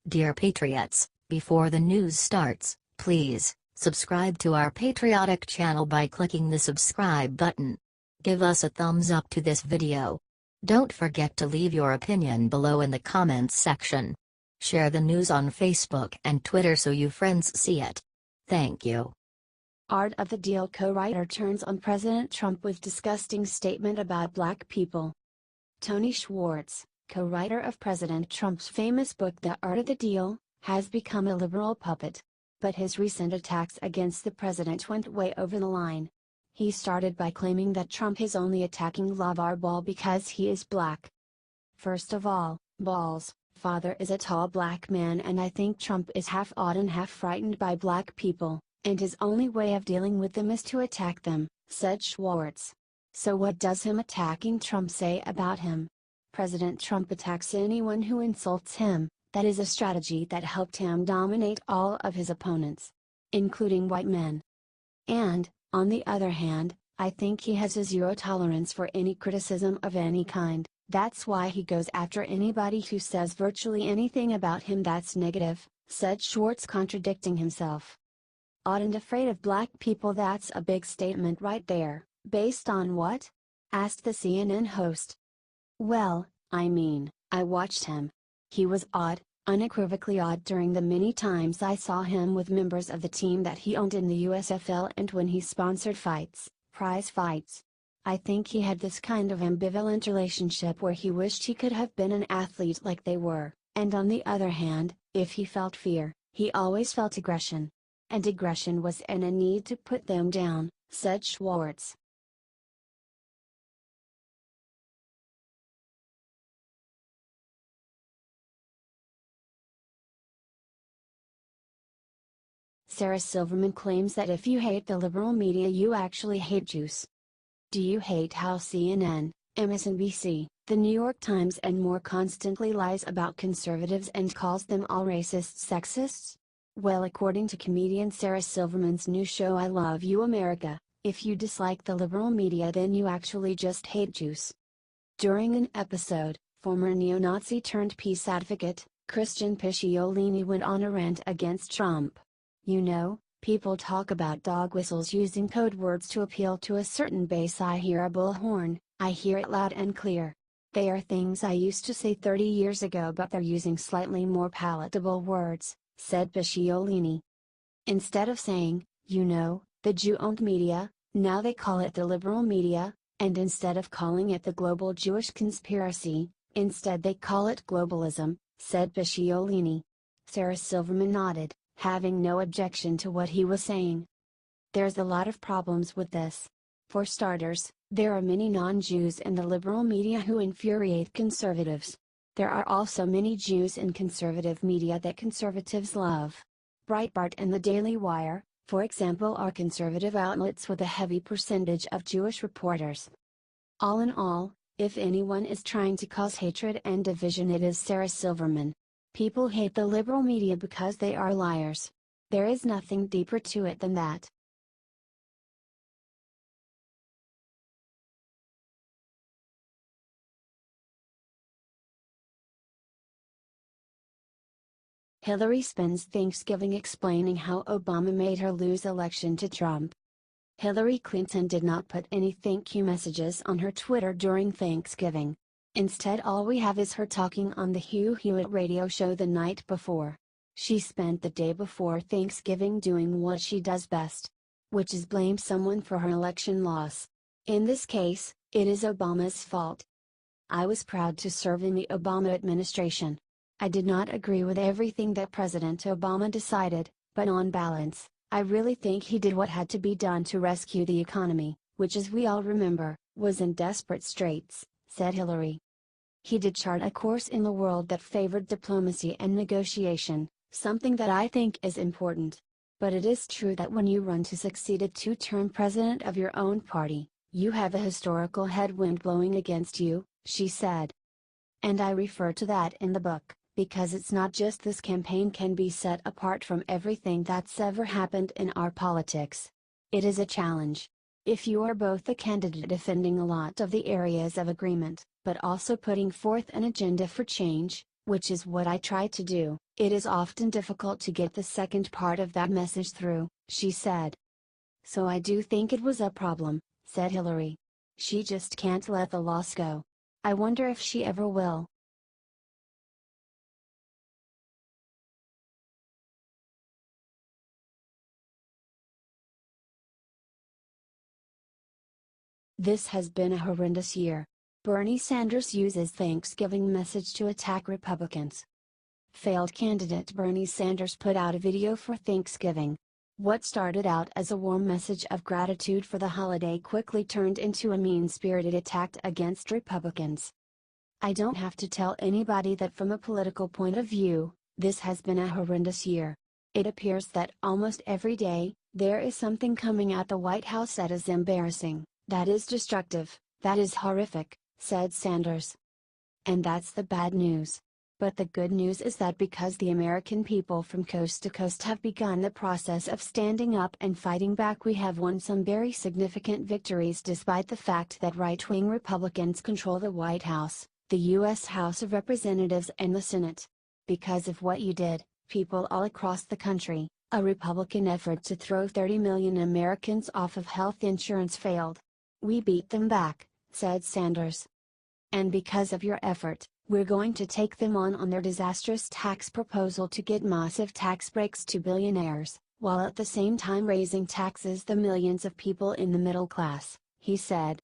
Dear Patriots, before the news starts, please subscribe to our patriotic channel by clicking the subscribe button. Give us a thumbs up to this video. Don't forget to leave your opinion below in the comments section. Share the news on Facebook and Twitter so you friends see it. Thank you. Art of the Deal co-writer turns on President Trump with disgusting statement about black people. Tony Schwartz, co-writer of President Trump's famous book The Art of the Deal, has become a liberal puppet. But his recent attacks against the president went way over the line. He started by claiming that Trump is only attacking LaVar Ball because he is black. First of all, Ball's father is a tall black man, and I think Trump is half awed and half frightened by black people, and his only way of dealing with them is to attack them, said Schwartz. So what does him attacking Trump say about him? President Trump attacks anyone who insults him. That is a strategy that helped him dominate all of his opponents, including white men. And, on the other hand, I think he has a zero tolerance for any criticism of any kind. That's why he goes after anybody who says virtually anything about him that's negative, said Schwartz, contradicting himself. Awed and afraid of black people, that's a big statement right there. Based on what? Asked the CNN host. Well, I mean, I watched him. He was odd, unequivocally odd during the many times I saw him with members of the team that he owned in the USFL and when he sponsored fights, prize fights. I think he had this kind of ambivalent relationship where he wished he could have been an athlete like they were, and on the other hand, if he felt fear, he always felt aggression. And aggression was in a need to put them down, said Schwartz. Sarah Silverman claims that if you hate the liberal media, you actually hate Jews. Do you hate how CNN, MSNBC, The New York Times and more constantly lies about conservatives and calls them all racists, sexists? Well, according to comedian Sarah Silverman's new show I Love You America, if you dislike the liberal media then you actually just hate Jews. During an episode, former neo-Nazi turned peace advocate, Christian Picciolini went on a rant against Trump. You know, people talk about dog whistles using code words to appeal to a certain base. I hear a bullhorn, I hear it loud and clear. They are things I used to say 30 years ago, but they're using slightly more palatable words, said Picciolini. Instead of saying, you know, the Jew-owned media, now they call it the liberal media, and instead of calling it the global Jewish conspiracy, instead they call it globalism, said Picciolini. Sarah Silverman nodded, having no objection to what he was saying. There's a lot of problems with this. For starters, there are many non-Jews in the liberal media who infuriate conservatives. There are also many Jews in conservative media that conservatives love. Breitbart and the Daily Wire, for example, are conservative outlets with a heavy percentage of Jewish reporters. All in all, if anyone is trying to cause hatred and division, it is Sarah Silverman. People hate the liberal media because they are liars. There is nothing deeper to it than that. Hillary spends Thanksgiving explaining how Obama made her lose election to Trump. Hillary Clinton did not put any thank you messages on her Twitter during Thanksgiving. Instead, all we have is her talking on the Hugh Hewitt radio show the night before. She spent the day before Thanksgiving doing what she does best, which is blame someone for her election loss. In this case, it is Obama's fault. I was proud to serve in the Obama administration. I did not agree with everything that President Obama decided, but on balance, I really think he did what had to be done to rescue the economy, which, as we all remember, was in desperate straits, said Hillary. He did chart a course in the world that favored diplomacy and negotiation, something that I think is important. But it is true that when you run to succeed a two-term president of your own party, you have a historical headwind blowing against you, she said. And I refer to that in the book, because it's not just this campaign can be set apart from everything that's ever happened in our politics. It is a challenge. If you are both a candidate defending a lot of the areas of agreement, but also putting forth an agenda for change, Which is what I try to do. It is often difficult to get the second part of that message through, she said. So I do think it was a problem, said Hillary. She just can't let the loss go. I wonder if she ever will. This has been a horrendous year. Bernie Sanders uses Thanksgiving message to attack Republicans. Failed candidate Bernie Sanders put out a video for Thanksgiving. What started out as a warm message of gratitude for the holiday quickly turned into a mean-spirited attack against Republicans. I don't have to tell anybody that from a political point of view, this has been a horrendous year. It appears that almost every day, there is something coming at the White House that is embarrassing, that is destructive, that is horrific, said Sanders. And that's the bad news. But the good news is that because the American people from coast to coast have begun the process of standing up and fighting back, we have won some very significant victories despite the fact that right-wing Republicans control the White House, the U.S. House of Representatives and the Senate. Because of what you did, people all across the country, a Republican effort to throw 30 million Americans off of health insurance failed. We beat them back, said Sanders. And because of your effort, we're going to take them on their disastrous tax proposal to get massive tax breaks to billionaires, while at the same time raising taxes the millions of people in the middle class, he said.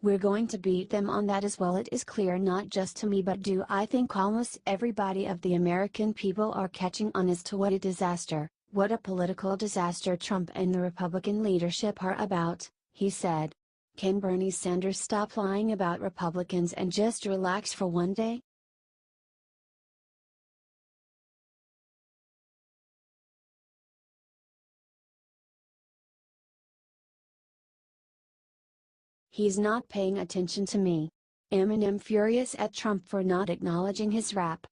We're going to beat them on that as well. It is clear not just to me but do I think almost everybody of the American people are catching on as to what a disaster, what a political disaster Trump and the Republican leadership are about, he said. Can Bernie Sanders stop lying about Republicans and just relax for one day? He's not paying attention to me. Eminem furious at Trump for not acknowledging his rap.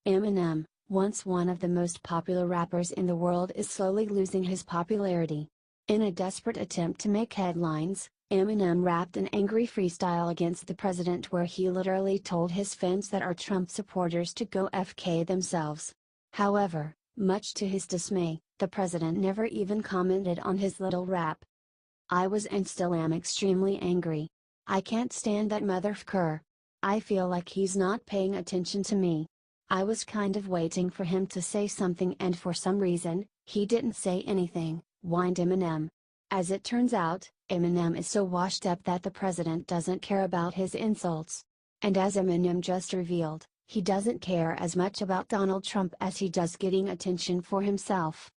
Eminem, once one of the most popular rappers in the world, is slowly losing his popularity. In a desperate attempt to make headlines, Eminem rapped an angry freestyle against the president where he literally told his fans that are Trump supporters to go FK themselves. However, much to his dismay, the president never even commented on his little rap. I was and still am extremely angry. I can't stand that motherfucker. I feel like he's not paying attention to me. I was kind of waiting for him to say something and for some reason, he didn't say anything, whined Eminem. As it turns out, Eminem is so washed up that the president doesn't care about his insults. And as Eminem just revealed, he doesn't care as much about Donald Trump as he does getting attention for himself.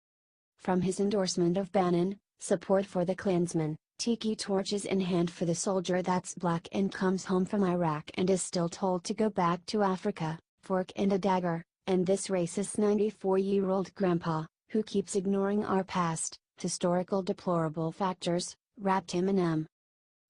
From his endorsement of Bannon, support for the Klansman, tiki torches in hand for the soldier that's black and comes home from Iraq and is still told to go back to Africa, fork and a dagger, and this racist 94-year-old grandpa, who keeps ignoring our past, historical deplorable factors, rapped Eminem.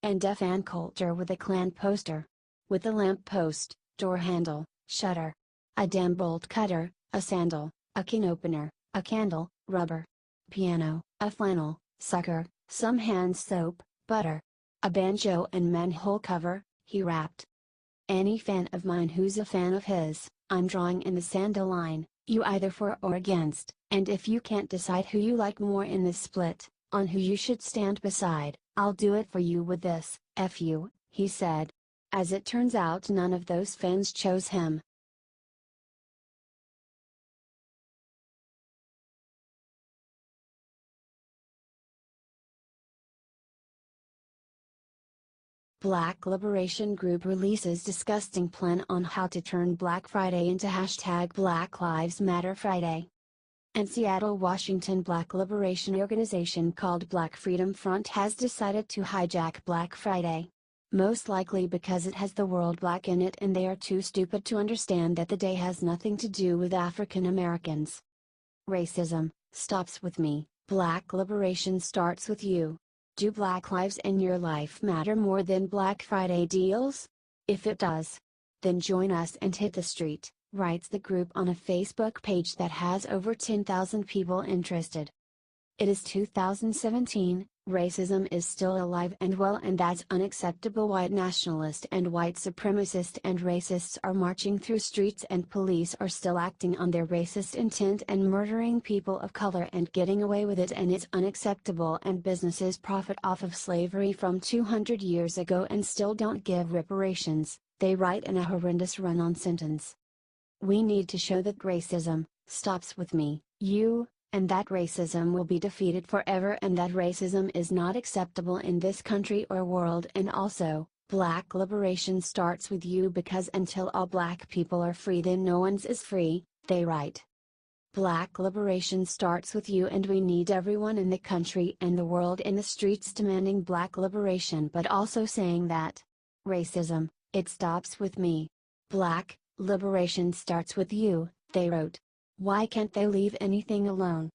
And a fan culture with a Klan poster. With a lamp post, door handle, shutter. A damn bolt cutter, a sandal, a can opener, a candle, rubber. Piano, a flannel, sucker, some hand soap, butter. A banjo and manhole cover, he rapped. Any fan of mine who's a fan of his, I'm drawing in the sand a line, you either for or against, and if you can't decide who you like more in this split, on who you should stand beside, I'll do it for you with this, F you, he said. As it turns out, none of those fans chose him. Black Liberation Group releases disgusting plan on how to turn Black Friday into #Black Lives Matter Friday. And Seattle, Washington Black Liberation organization called Black Freedom Front has decided to hijack Black Friday. Most likely because it has the word black in it and they are too stupid to understand that the day has nothing to do with African Americans. Racism stops with me, Black liberation starts with you. Do Black lives in your life matter more than Black Friday deals? If it does, then join us and hit the street, writes the group on a Facebook page that has over 10,000 people interested. It is 2017, Racism is still alive and well, and that's unacceptable. White nationalists and white supremacists and racists are marching through streets, and police are still acting on their racist intent and murdering people of color and getting away with it, and it's unacceptable. And businesses profit off of slavery from 200 years ago and still don't give reparations, they write in a horrendous run-on sentence. We need to show that racism stops with me, you, and that racism will be defeated forever, and that racism is not acceptable in this country or world. And also, Black liberation starts with you, because until all Black people are free, then no one's is free, they write. Black liberation starts with you, and we need everyone in the country and the world in the streets demanding Black liberation, but also saying that racism, it stops with me. Black liberation starts with you, they wrote. Why can't they leave anything alone?